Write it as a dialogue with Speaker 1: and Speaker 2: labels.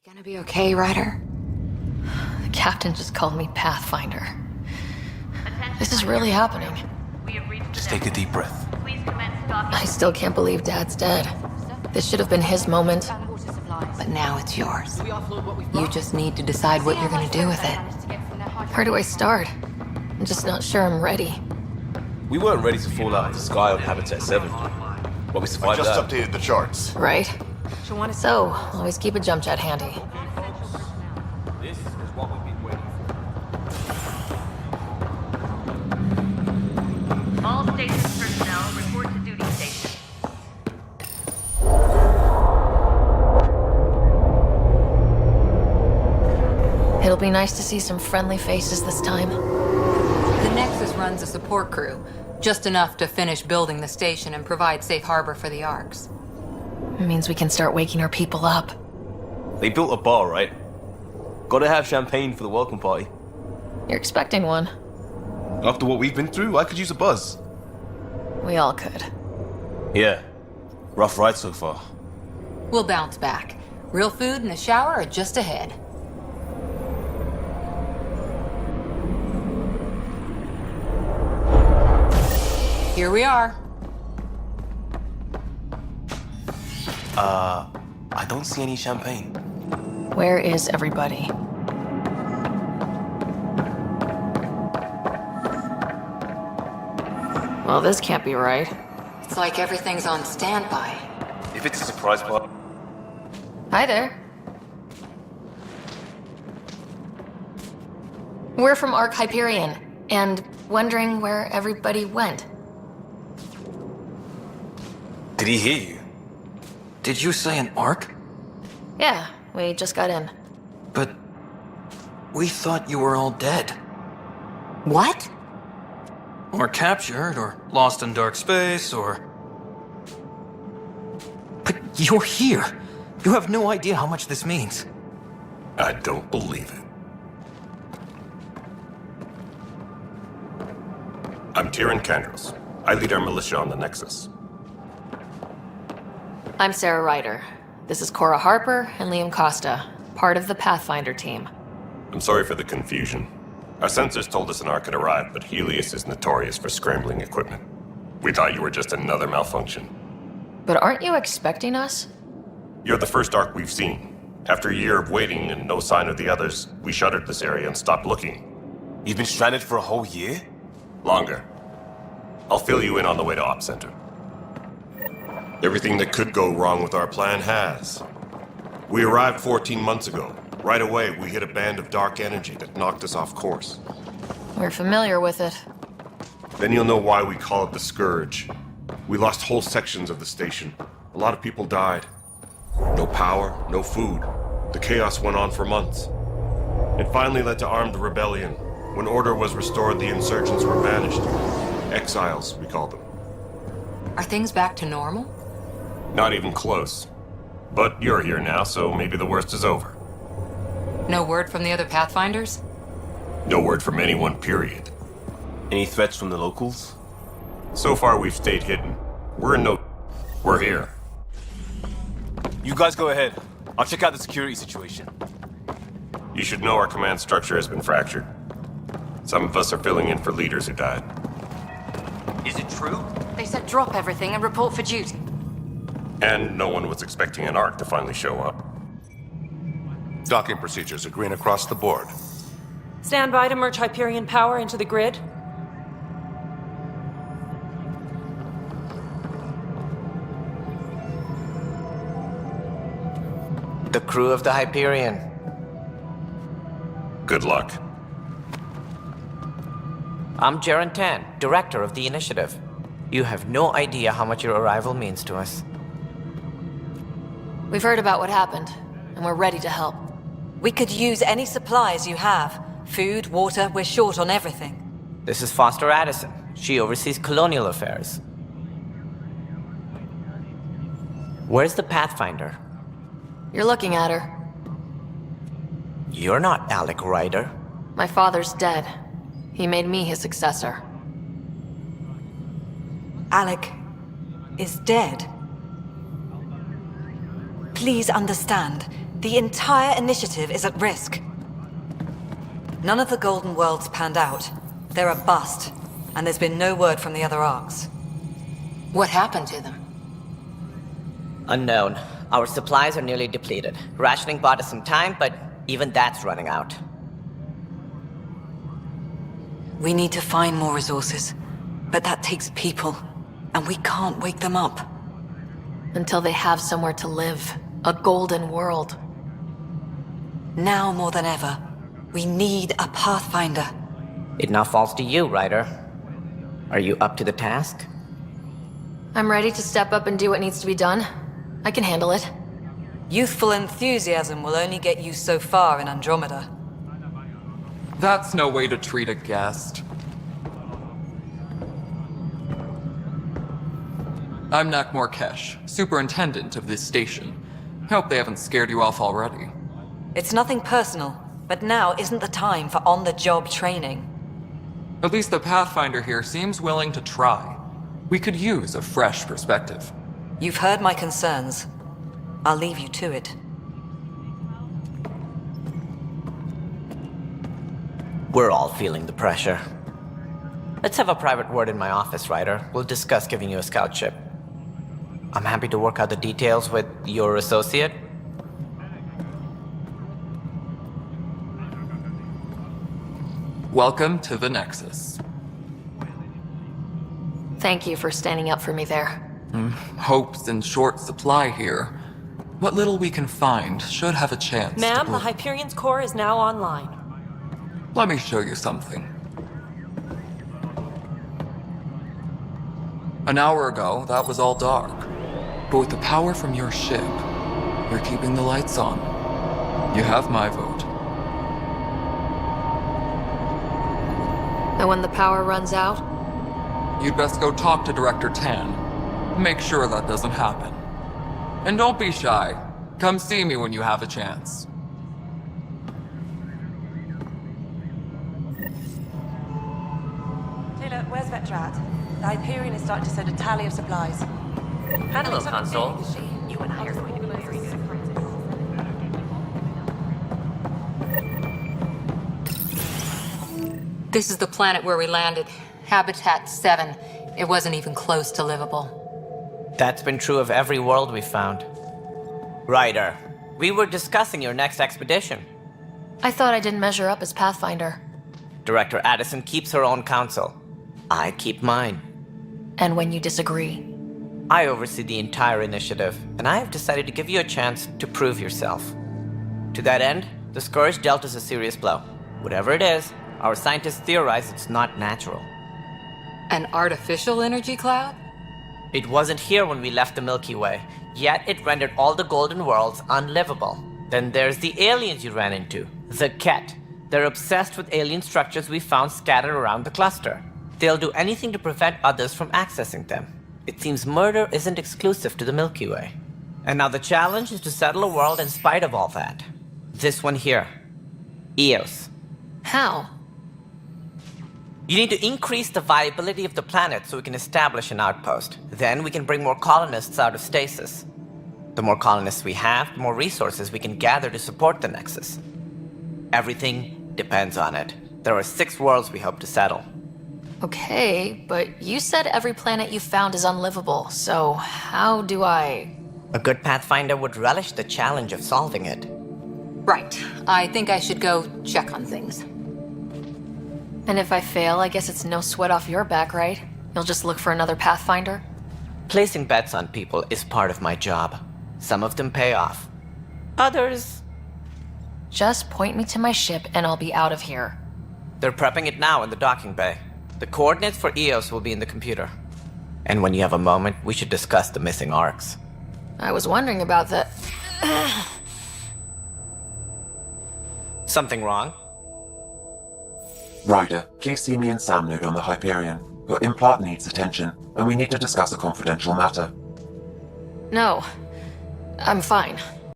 Speaker 1: Gonna be okay, Ryder?
Speaker 2: The captain just called me Pathfinder. This is really happening.
Speaker 3: Just take a deep breath.
Speaker 2: I still can't believe Dad's dead. This should have been his moment.
Speaker 1: But now it's yours. You just need to decide what you're gonna do with it.
Speaker 2: Where do I start? I'm just not sure I'm ready.
Speaker 3: We weren't ready to fall out of the sky on Habitat 7. But we survived
Speaker 4: I just
Speaker 3: that.
Speaker 4: updated the charts.
Speaker 2: Right? So, always keep a jump jet handy.
Speaker 3: This is what we've been waiting for.
Speaker 5: All station personnel report to duty station.
Speaker 2: It'll be nice to see some friendly faces this time.
Speaker 1: The Nexus runs a support crew, just enough to finish building the station and provide safe harbor for the arks.
Speaker 2: It means we can start waking our people up.
Speaker 3: They built a bar, right? Gotta have champagne for the welcome party.
Speaker 2: You're expecting one.
Speaker 3: After what we've been through, I could use a buzz.
Speaker 2: We all could.
Speaker 3: Yeah. Rough ride so far.
Speaker 1: We'll bounce back. Real food and a shower are just ahead. Here we are.
Speaker 3: I don't see any champagne.
Speaker 2: Where is everybody? Well, this can't be right.
Speaker 1: It's like everything's on standby.
Speaker 3: If it's a surprise party.
Speaker 2: Hi there. We're from Ark Hyperion, and wondering where everybody went.
Speaker 3: Did he hear you?
Speaker 6: Did you say an ark?
Speaker 2: Yeah, we just got in.
Speaker 6: But we thought you were all dead.
Speaker 1: What?
Speaker 6: Or captured, or lost in dark space, or... But you're here. You have no idea how much this means.
Speaker 4: I don't believe it. I'm Tiran Kandros. I lead our militia on the Nexus.
Speaker 2: I'm Sarah Ryder. This is Cora Harper and Liam Costa, part of the Pathfinder team.
Speaker 4: I'm sorry for the confusion. Our sensors told us an Ark had arrived, but Heleus is notorious for scrambling equipment. We thought you were just another malfunction.
Speaker 2: But aren't you expecting us?
Speaker 4: You're the first Ark we've seen. After a year of waiting and no sign of the others, we shuttered this area and stopped looking.
Speaker 3: You've been stranded for a whole year?
Speaker 4: Longer. I'll fill you in on the way to Op Center. Everything that could go wrong with our plan has. We arrived 14 months ago. Right away, we hit a band of dark energy that knocked us off course.
Speaker 2: We're familiar with it.
Speaker 4: Then you'll know why we call it the Scourge. We lost whole sections of the station. A lot of people died. No power, no food. The chaos went on for months. It finally led to armed rebellion. When order was restored, the insurgents were banished. Exiles, we call them.
Speaker 1: Are things back to normal?
Speaker 4: Not even close. But you're here now, so maybe the worst is over.
Speaker 1: No word from the other Pathfinders?
Speaker 4: No word from anyone, period.
Speaker 3: Any threats from the locals?
Speaker 4: So far, we've stayed hidden. We're here.
Speaker 3: You guys go ahead. I'll check out the security situation.
Speaker 4: You should know our command structure has been fractured. Some of us are filling in for leaders who died.
Speaker 3: Is it true?
Speaker 1: They said drop everything and report for duty.
Speaker 4: And no one was expecting an Ark to finally show up.
Speaker 7: Docking procedures are green across the board.
Speaker 8: Stand by to merge Hyperion power into the grid.
Speaker 9: The crew of the Hyperion.
Speaker 4: Good luck.
Speaker 9: I'm Tann, director of the initiative. You have no idea how much your arrival means to us.
Speaker 2: We've heard about what happened, and we're ready to help.
Speaker 8: We could use any supplies you have. Food, water, we're short on everything.
Speaker 9: This is Foster Addison. She oversees colonial affairs. Where's the Pathfinder?
Speaker 2: You're looking at her.
Speaker 9: You're not Alec Ryder.
Speaker 2: My father's dead. He made me his successor.
Speaker 8: Alec is dead. Please understand, The entire initiative is at risk. None of the Golden Worlds panned out. They're a bust, and there's been no word from the other arks.
Speaker 1: What happened to them?
Speaker 9: Unknown. Our supplies are nearly depleted. Rationing bought us some time, but even that's running out.
Speaker 8: We need to find more resources, but that takes people, and we can't wake them up.
Speaker 2: Until they have somewhere to live. A golden world.
Speaker 8: Now more than ever, we need a pathfinder.
Speaker 9: It now falls to you, Ryder. Are you up to the task?
Speaker 2: I'm ready to step up and do what needs to be done. I can handle it.
Speaker 8: Youthful enthusiasm will only get you so far in Andromeda.
Speaker 10: That's no way to treat a guest. I'm Nakmor Kesh, superintendent of this station. Hope they haven't scared you off already.
Speaker 8: It's nothing personal, but now isn't the time for on-the-job training.
Speaker 10: At least the Pathfinder here seems willing to try. We could use a fresh perspective.
Speaker 8: You've heard my concerns. I'll leave you to it.
Speaker 9: We're all feeling the pressure. Let's have a private word in my office, Ryder. We'll discuss giving you a scout ship. I'm happy to work out the details with your associate.
Speaker 10: Welcome to the Nexus.
Speaker 2: Thank you for standing up for me there.
Speaker 10: Hope's in short supply here. What little we can find should have a chance.
Speaker 11: Ma'am, the Hyperion's core is now online.
Speaker 10: Let me show you something. An hour ago, that was all dark. But with the power from your ship, you're keeping the lights on. You have my vote.
Speaker 2: And when the power runs out?
Speaker 10: You'd best go talk to Director Tann. Make sure that doesn't happen. And don't be shy. Come see me when you have a chance.
Speaker 11: Taylor, where's Vetrat? The Hyperion is starting to send a tally of supplies.
Speaker 9: Hello, Console.
Speaker 11: You and I are going to be very good friends.
Speaker 1: This is the planet where we landed. Habitat 7. It wasn't even close to livable.
Speaker 9: That's been true of every world we've found. Ryder, we were discussing your next expedition.
Speaker 2: I thought I didn't measure up as Pathfinder.
Speaker 9: Director Addison keeps her own counsel. I keep mine.
Speaker 2: And when you disagree?
Speaker 9: I oversee the entire initiative, and I have decided to give you a chance to prove yourself. To that end, the Scourge dealt us a serious blow. Whatever it is, our scientists theorize it's not natural.
Speaker 1: An artificial energy cloud?
Speaker 9: It wasn't here when we left the Milky Way, yet it rendered all the Golden Worlds unlivable. Then there's the aliens you ran into, the Ket. They're obsessed with alien structures we found scattered around the cluster. They'll do anything to prevent others from accessing them. It seems murder isn't exclusive to the Milky Way. And now the challenge is to settle a world in spite of all that. This one here. Eos.
Speaker 2: How?
Speaker 9: You need to increase the viability of the planet so we can establish an outpost. Then we can bring more colonists out of stasis. The more colonists we have, the more resources we can gather to support the Nexus. Everything depends on it. There are 6 worlds we hope to settle.
Speaker 2: Okay, but you said every planet you found is unlivable, so how do I...
Speaker 9: A good Pathfinder would relish the challenge of solving it.
Speaker 1: Right. I think I should go check on things.
Speaker 2: And if I fail, I guess it's no sweat off your back, right? You'll just look for another Pathfinder?
Speaker 9: Placing bets on people is part of my job. Some of them pay off. Others...
Speaker 2: Just point me to my ship and I'll be out of here.
Speaker 9: They're prepping it now in the docking bay. The coordinates for Eos will be in the computer. And when you have a moment, we should discuss the missing arks.
Speaker 2: I was wondering about that.
Speaker 9: Something wrong?
Speaker 12: Ryder, please see me and Sam Node on the Hyperion. Your implant needs attention, and we need to discuss a confidential matter.
Speaker 2: No, I'm fine.